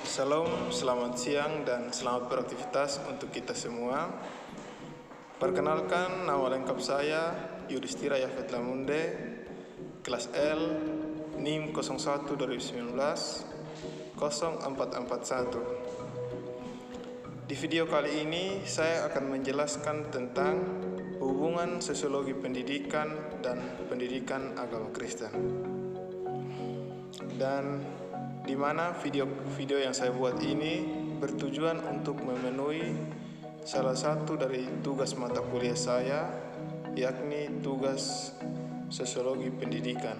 Shalom, selamat siang dan selamat beraktivitas untuk kita semua. Perkenalkan, nama lengkap saya Yudhistira Yafet Lamunde, kelas L, NIM 01 2019 0441. Di video kali ini saya akan menjelaskan tentang hubungan sosiologi pendidikan dan pendidikan agama Kristen. Dan di mana video yang saya buat ini bertujuan untuk memenuhi salah satu dari tugas mata kuliah saya, yakni tugas sosiologi pendidikan.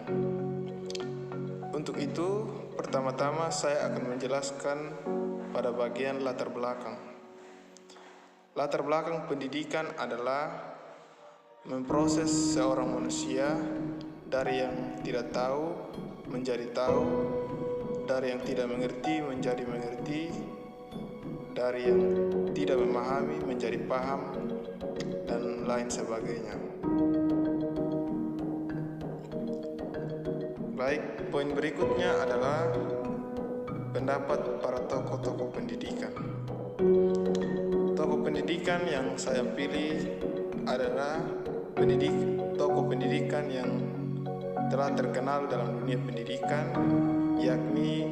Untuk itu, pertama-tama saya akan menjelaskan pada bagian latar belakang. Latar belakang pendidikan adalah memproses seorang manusia dari yang tidak tahu menjadi tahu, dari yang tidak mengerti menjadi mengerti, dari yang tidak memahami menjadi paham, dan lain sebagainya. Baik, poin berikutnya adalah pendapat para tokoh-tokoh pendidikan. Tokoh pendidikan yang saya pilih adalah tokoh pendidikan yang telah terkenal dalam dunia pendidikan, yakni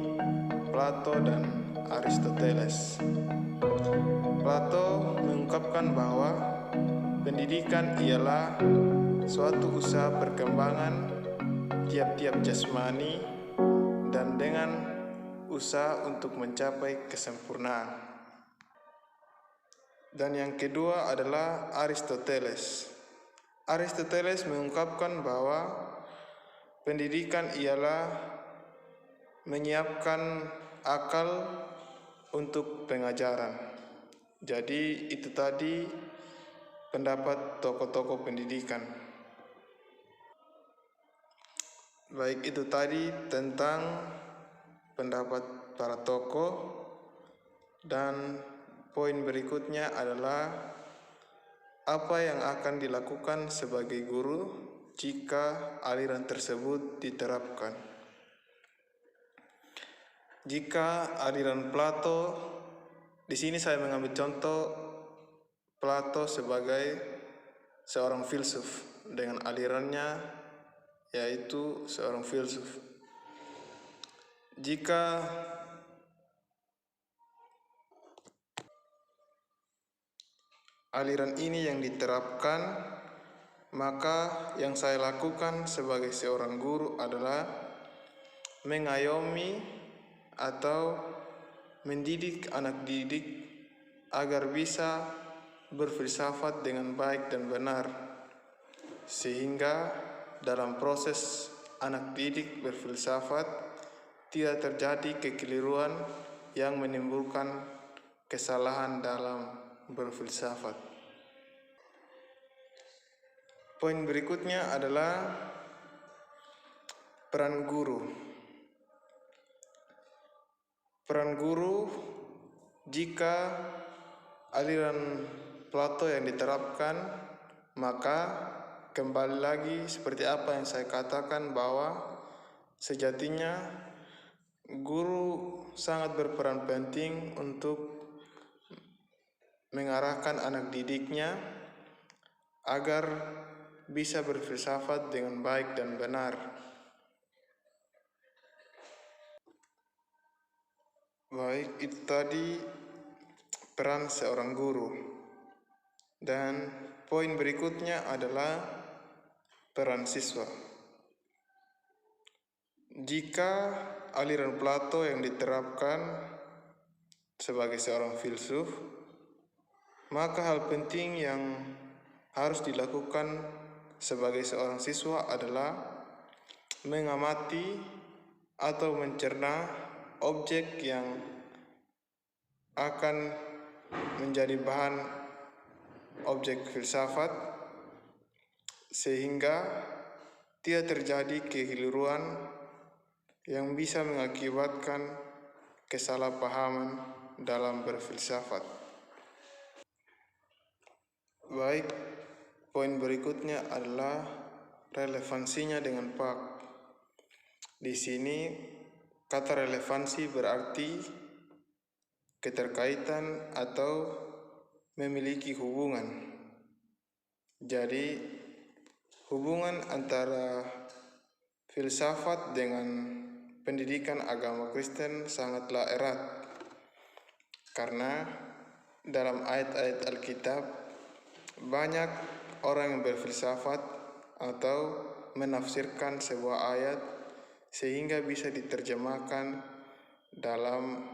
Plato dan Aristoteles. Plato mengungkapkan bahwa pendidikan ialah suatu usaha perkembangan tiap-tiap jasmani dan dengan usaha untuk mencapai kesempurnaan. Dan yang kedua adalah Aristoteles. Aristoteles mengungkapkan bahwa pendidikan ialah menyiapkan akal untuk pengajaran. Jadi itu tadi pendapat tokoh-tokoh pendidikan. Baik, itu tadi tentang pendapat para tokoh. Dan poin berikutnya adalah apa yang akan dilakukan sebagai guru jika aliran tersebut diterapkan. Jika aliran Plato, di sini saya mengambil contoh Plato sebagai seorang filsuf dengan alirannya yaitu seorang filsuf. Jika aliran ini yang diterapkan, maka yang saya lakukan sebagai seorang guru adalah mengayomi atau mendidik anak didik agar bisa berfilsafat dengan baik dan benar, sehingga dalam proses anak didik berfilsafat tidak terjadi kekeliruan yang menimbulkan kesalahan dalam berfilsafat. Poin berikutnya adalah peran guru. Peran guru jika aliran Plato yang diterapkan, maka kembali lagi seperti apa yang saya katakan bahwa sejatinya guru sangat berperan penting untuk mengarahkan anak didiknya agar bisa berfilsafat dengan baik dan benar. Baik, itu tadi peran seorang guru. Dan poin berikutnya adalah peran siswa. Jika aliran Plato yang diterapkan sebagai seorang filsuf, maka hal penting yang harus dilakukan sebagai seorang siswa adalah mengamati atau mencerna objek yang akan menjadi bahan objek filsafat, sehingga tidak terjadi kekeliruan yang bisa mengakibatkan kesalahpahaman dalam berfilsafat. Baik, poin berikutnya adalah relevansinya dengan PAK. Di sini kata relevansi berarti keterkaitan atau memiliki hubungan. Jadi, hubungan antara filsafat dengan pendidikan agama Kristen sangatlah erat, karena dalam ayat-ayat Alkitab banyak orang yang berfilsafat atau menafsirkan sebuah ayat sehingga bisa diterjemahkan dalam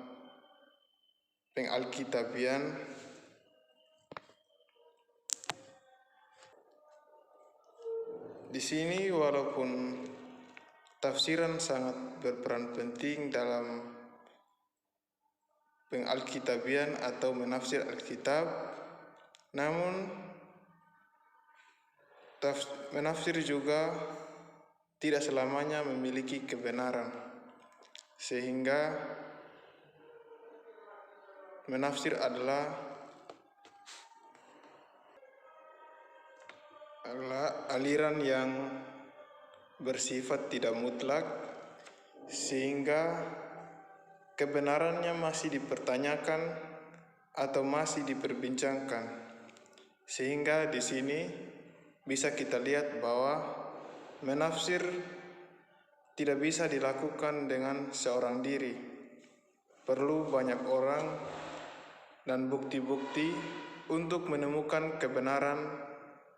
pengalkitabian. Di sini walaupun tafsiran sangat berperan penting dalam pengalkitabian atau menafsir Alkitab, namun menafsir juga tidak selamanya memiliki kebenaran, sehingga menafsir adalah aliran yang bersifat tidak mutlak, sehingga kebenarannya masih dipertanyakan atau masih diperbincangkan. Sehingga di sini bisa kita lihat bahwa menafsir tidak bisa dilakukan dengan seorang diri. Perlu banyak orang dan bukti-bukti untuk menemukan kebenaran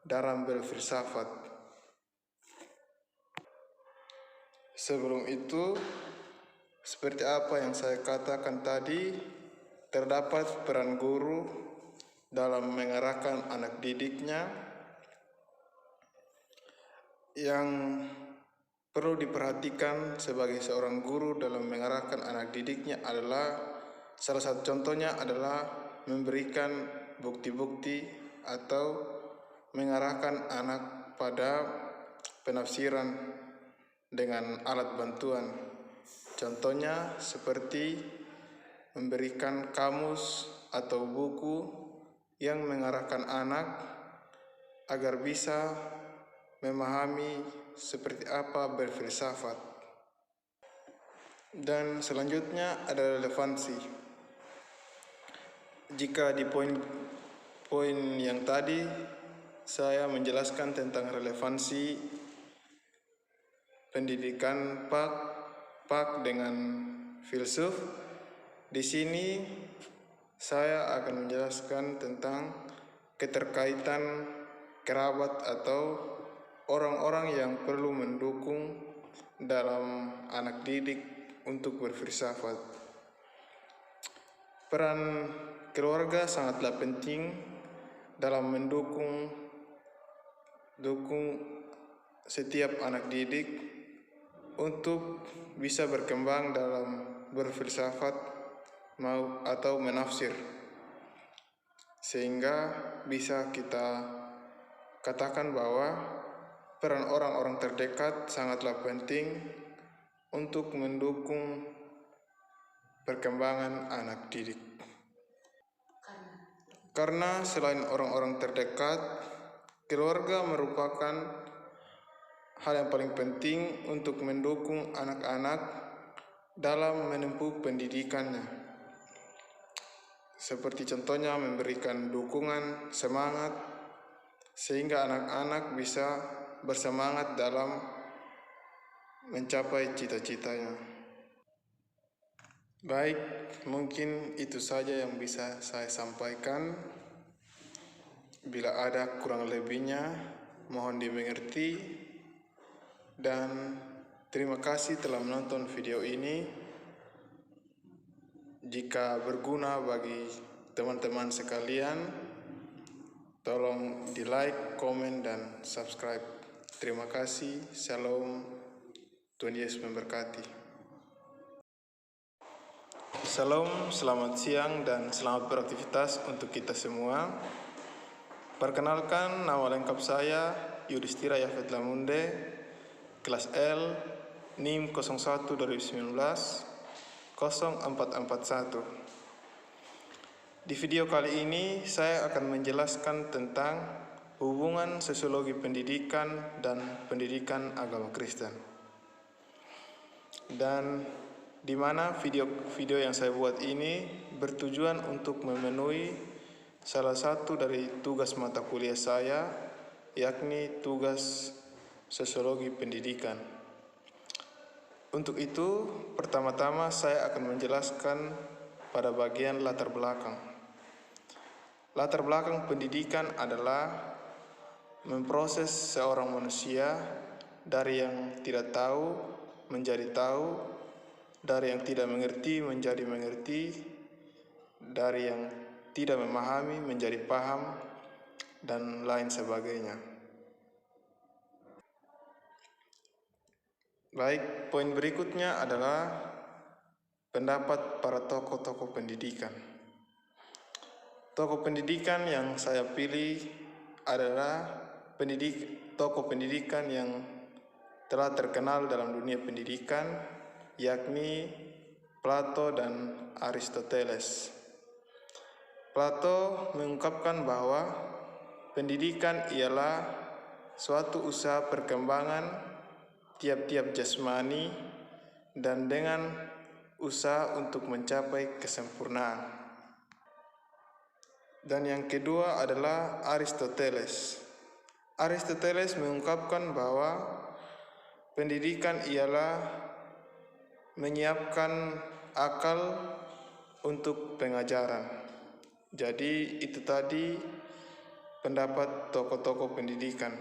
dalam berfilsafat. Sebelum itu, seperti apa yang saya katakan tadi, terdapat peran guru dalam mengarahkan anak didiknya. Yang perlu diperhatikan sebagai seorang guru dalam mengarahkan anak didiknya adalah, salah satu contohnya adalah memberikan bukti-bukti atau mengarahkan anak pada penafsiran dengan alat bantuan. Contohnya seperti memberikan kamus atau buku yang mengarahkan anak agar bisa memahami seperti apa berfilsafat. Dan selanjutnya ada relevansi. Jika di poin yang tadi saya menjelaskan tentang relevansi pendidikan pak dengan filsuf, di sini saya akan menjelaskan tentang keterkaitan kerabat atau orang-orang yang perlu mendukung dalam anak didik untuk berfilsafat. Peran keluarga sangatlah penting dalam mendukung setiap anak didik untuk bisa berkembang dalam berfilsafat atau menafsir, sehingga bisa kita katakan bahwa peran orang-orang terdekat sangatlah penting untuk mendukung perkembangan anak didik. Karena selain orang-orang terdekat, keluarga merupakan hal yang paling penting untuk mendukung anak-anak dalam menempuh pendidikannya. Seperti contohnya memberikan dukungan, semangat, sehingga anak-anak bisa bersemangat dalam mencapai cita-citanya. Baik, mungkin itu saja yang bisa saya sampaikan. Bila ada kurang lebihnya, mohon dimengerti, dan terima kasih telah menonton video ini. Jika berguna bagi teman-teman sekalian, tolong di like, komen, dan subscribe. Terima kasih. Shalom. Tuhan Yesus memberkati. Shalom, selamat siang dan selamat beraktivitas untuk kita semua. Perkenalkan, nama lengkap saya Yudhistira Yafet Lamunde, kelas L, NIM 01 2019 0441. Di video kali ini saya akan menjelaskan tentang hubungan sosiologi pendidikan dan pendidikan agama Kristen. Dan di mana video yang saya buat ini bertujuan untuk memenuhi salah satu dari tugas mata kuliah saya, yakni tugas sosiologi pendidikan. Untuk itu, pertama-tama saya akan menjelaskan pada bagian latar belakang. Latar belakang pendidikan adalah memproses seorang manusia dari yang tidak tahu menjadi tahu, dari yang tidak mengerti menjadi mengerti, dari yang tidak memahami menjadi paham, dan lain sebagainya. Baik, poin berikutnya adalah pendapat para tokoh-tokoh pendidikan. Tokoh pendidikan yang saya pilih adalah tokoh pendidikan yang telah terkenal dalam dunia pendidikan, yakni Plato dan Aristoteles. Plato mengungkapkan bahwa pendidikan ialah suatu usaha perkembangan tiap-tiap jasmani dan dengan usaha untuk mencapai kesempurnaan. Dan yang kedua adalah Aristoteles. Aristoteles mengungkapkan bahwa pendidikan ialah menyiapkan akal untuk pengajaran. Jadi itu tadi pendapat tokoh-tokoh pendidikan.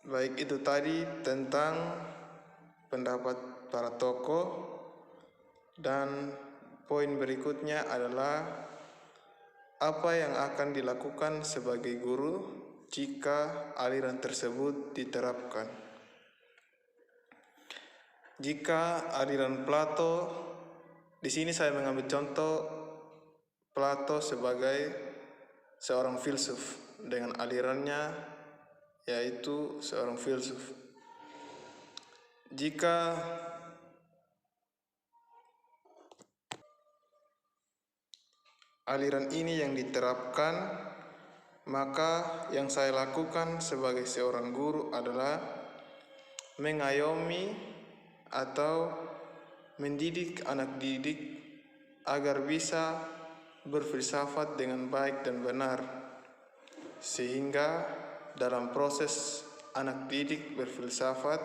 Baik, itu tadi tentang pendapat para tokoh, dan poin berikutnya adalah apa yang akan dilakukan sebagai guru jika aliran tersebut diterapkan. Jika aliran Plato, di sini saya mengambil contoh Plato sebagai seorang filsuf dengan alirannya yaitu seorang filsuf. Jika aliran ini yang diterapkan, maka yang saya lakukan sebagai seorang guru adalah mengayomi atau mendidik anak didik agar bisa berfilsafat dengan baik dan benar, sehingga dalam proses anak didik berfilsafat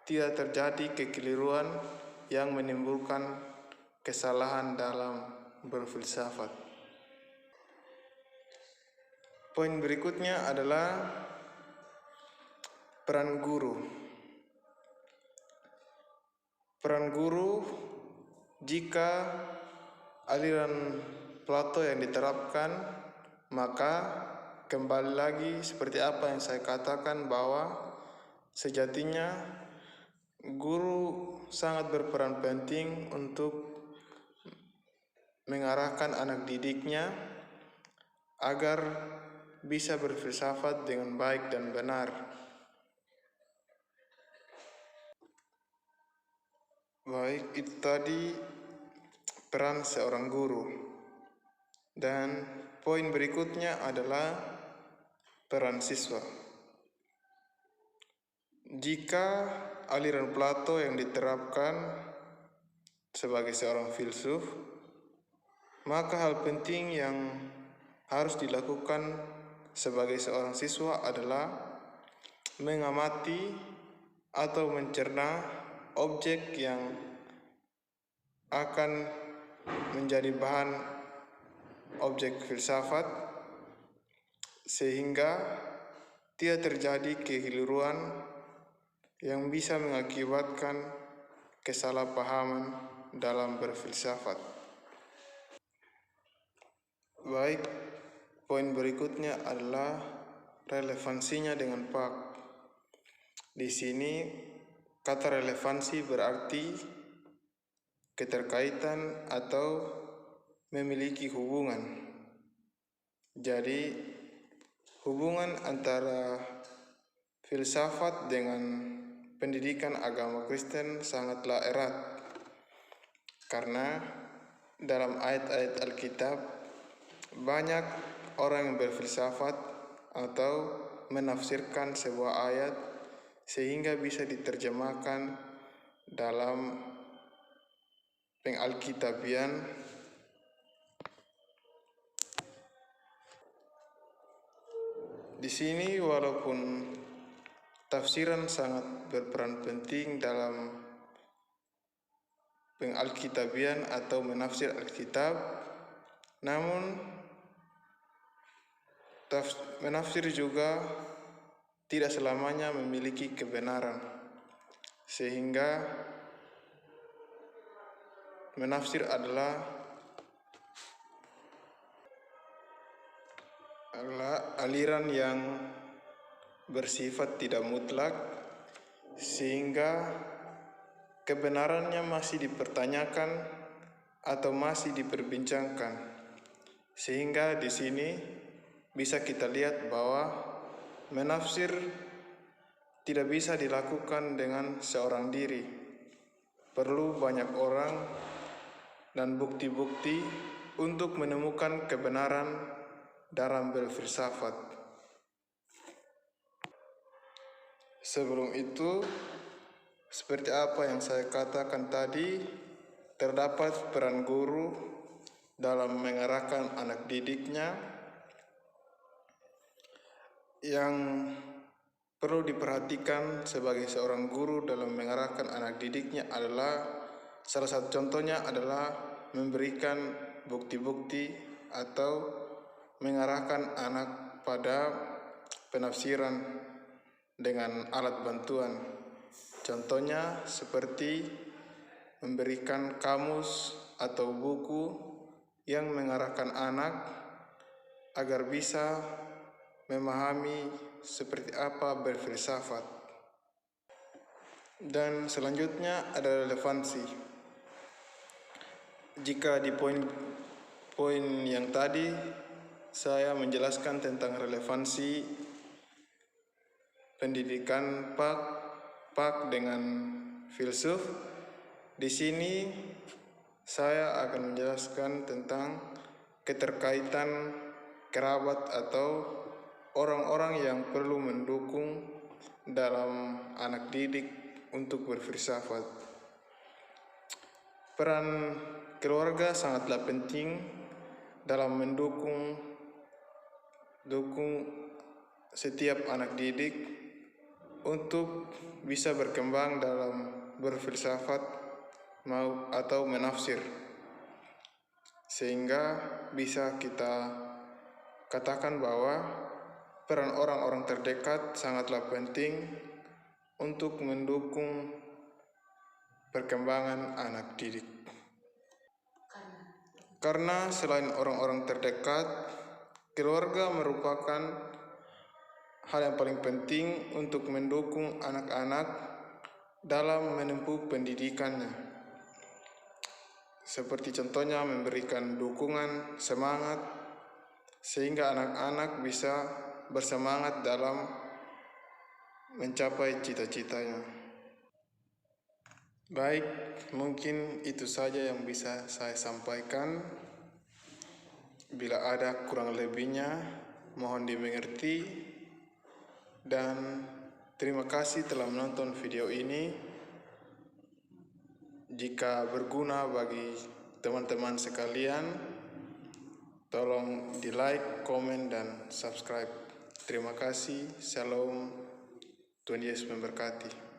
tidak terjadi kekeliruan yang menimbulkan kesalahan dalam berfilsafat. Poin berikutnya adalah peran guru. Peran guru jika aliran Plato yang diterapkan, maka kembali lagi seperti apa yang saya katakan bahwa sejatinya guru sangat berperan penting untuk mengarahkan anak didiknya agar bisa berfilsafat dengan baik dan benar. Baik, itu tadi peran seorang guru. Dan poin berikutnya adalah peran siswa. Jika aliran Plato yang diterapkan sebagai seorang filsuf, maka hal penting yang harus dilakukan sebagai seorang siswa adalah mengamati atau mencerna objek yang akan menjadi bahan objek filsafat, sehingga tidak terjadi kekeliruan yang bisa mengakibatkan kesalahpahaman dalam berfilsafat. Baik, poin berikutnya adalah relevansinya dengan PAK. Di sini kata relevansi berarti keterkaitan atau memiliki hubungan. Jadi hubungan antara filsafat dengan pendidikan agama Kristen sangatlah erat, karena dalam ayat-ayat Alkitab banyak orang yang berfilsafat atau menafsirkan sebuah ayat sehingga bisa diterjemahkan dalam pengalkitabian. Di sini walaupun tafsiran sangat berperan penting dalam pengalkitabian atau menafsir Alkitab, namun menafsir juga tidak selamanya memiliki kebenaran, sehingga menafsir adalah aliran yang bersifat tidak mutlak, sehingga kebenarannya masih dipertanyakan atau masih diperbincangkan. Sehingga di sini bisa kita lihat bahwa menafsir tidak bisa dilakukan dengan seorang diri. Perlu banyak orang dan bukti-bukti untuk menemukan kebenaran dalam berfilsafat. Sebelum itu, seperti apa yang saya katakan tadi, terdapat peran guru dalam mengarahkan anak didiknya. Yang perlu diperhatikan sebagai seorang guru dalam mengarahkan anak didiknya adalah, salah satu contohnya adalah memberikan bukti-bukti atau mengarahkan anak pada penafsiran dengan alat bantuan. Contohnya seperti memberikan kamus atau buku yang mengarahkan anak agar bisa memahami seperti apa berfilsafat. Dan selanjutnya ada relevansi. Jika di poin yang tadi saya menjelaskan tentang relevansi pendidikan pak dengan filsuf, di sini saya akan menjelaskan tentang keterkaitan kerabat atau orang-orang yang perlu mendukung dalam anak didik untuk berfilsafat. Peran keluarga sangatlah penting dalam mendukung setiap anak didik untuk bisa berkembang dalam berfilsafat atau menafsir, sehingga bisa kita katakan bahwa peran orang-orang terdekat sangatlah penting untuk mendukung perkembangan anak didik. Karena selain orang-orang terdekat, keluarga merupakan hal yang paling penting untuk mendukung anak-anak dalam menempuh pendidikannya. Seperti contohnya memberikan dukungan, semangat, sehingga anak-anak bisa bersemangat dalam mencapai cita-citanya. Baik, mungkin itu saja yang bisa saya sampaikan. Bila ada kurang lebihnya, mohon dimengerti. Dan terima kasih telah menonton video ini. Jika berguna bagi teman-teman sekalian, tolong di like, komen, dan subscribe. Terima kasih. Shalom. Tuhan Yesus memberkati.